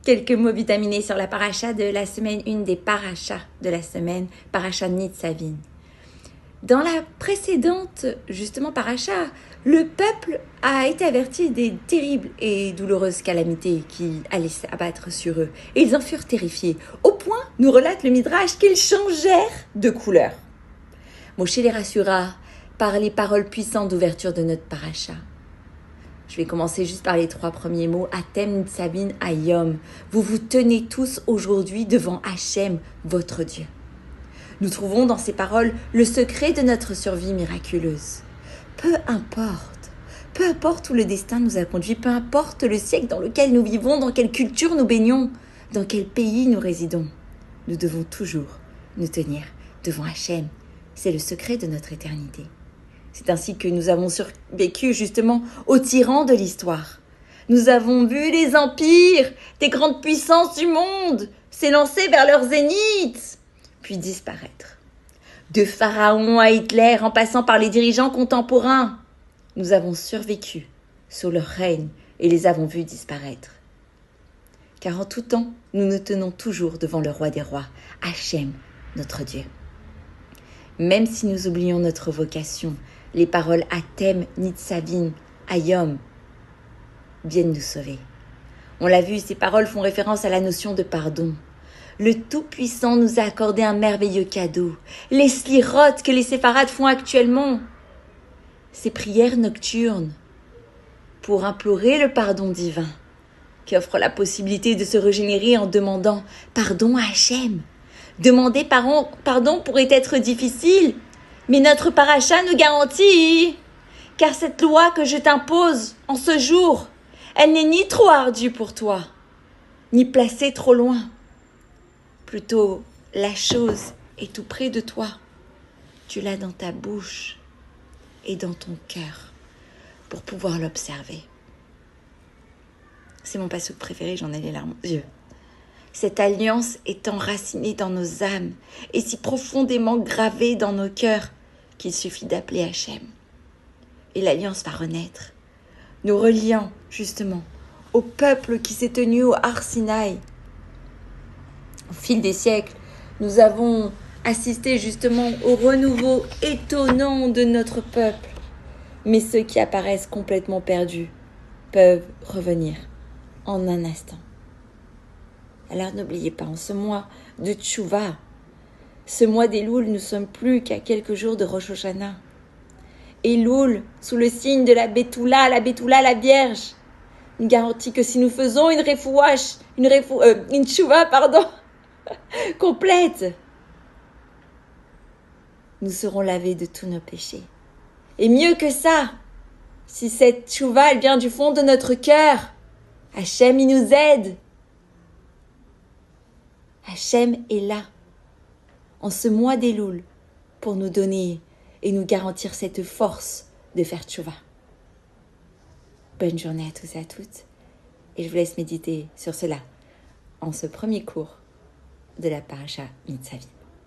Quelques mots vitaminés sur la paracha de la semaine, une des parachas de la semaine, paracha Nitzavim. Dans la précédente, justement, paracha, le peuple a été averti des terribles et douloureuses calamités qui allaient s'abattre sur eux. Et ils en furent terrifiés, au point, nous relate le Midrash, qu'ils changèrent de couleur. Moshe les rassura par les paroles puissantes d'ouverture de notre paracha. Je vais commencer juste par les 3 premiers mots. Atem Nitzavim Hayom. Vous vous tenez tous aujourd'hui devant Hachem, votre Dieu. Nous trouvons dans ces paroles le secret de notre survie miraculeuse. Peu importe où le destin nous a conduits, peu importe le siècle dans lequel nous vivons, dans quelle culture nous baignons, dans quel pays nous résidons, nous devons toujours nous tenir devant Hachem. C'est le secret de notre éternité. C'est ainsi que nous avons survécu justement aux tyrans de l'histoire. Nous avons vu les empires, des grandes puissances du monde s'élancer vers leur zénith, puis disparaître. De Pharaon à Hitler, en passant par les dirigeants contemporains, nous avons survécu sous leur règne et les avons vus disparaître. Car en tout temps, nous nous tenons toujours devant le roi des rois, Hachem, notre Dieu. Même si nous oublions notre vocation, les paroles Atem, Nitzavim, Hayom viennent nous sauver. On l'a vu, ces paroles font référence à la notion de pardon. Le Tout-Puissant nous a accordé un merveilleux cadeau, les slirotes que les séfarades font actuellement. Ces prières nocturnes pour implorer le pardon divin, qui offre la possibilité de se régénérer en demandant pardon à Hachem. Demander pardon pourrait être difficile, mais notre paracha nous garantit, car cette loi que je t'impose en ce jour, elle n'est ni trop ardue pour toi, ni placée trop loin. Plutôt, la chose est tout près de toi. Tu l'as dans ta bouche et dans ton cœur pour pouvoir l'observer. C'est mon passouk préféré, j'en ai les larmes aux yeux. Cette alliance est enracinée dans nos âmes et si profondément gravée dans nos cœurs qu'il suffit d'appeler Hachem. Et l'alliance va renaître, nous reliant justement au peuple qui s'est tenu au Har Sinaï. Au fil des siècles, nous avons assisté justement au renouveau étonnant de notre peuple. Mais ceux qui apparaissent complètement perdus peuvent revenir en un instant. Alors n'oubliez pas, en ce mois de Tchouva, ce mois d'Elul, nous ne sommes plus qu'à quelques jours de Rosh Hashanah. Elul, sous le signe de la Betula, la Vierge, nous garantit que si nous faisons une Tchouva, complète, nous serons lavés de tous nos péchés. Et mieux que ça, si cette Tchouva, elle vient du fond de notre cœur, Hachem, il nous aide. Hachem est là, en ce mois d'Elul, pour nous donner et nous garantir cette force de faire tchouva. Bonne journée à tous et à toutes, et je vous laisse méditer sur cela en ce premier cours de la paracha Nitzavim.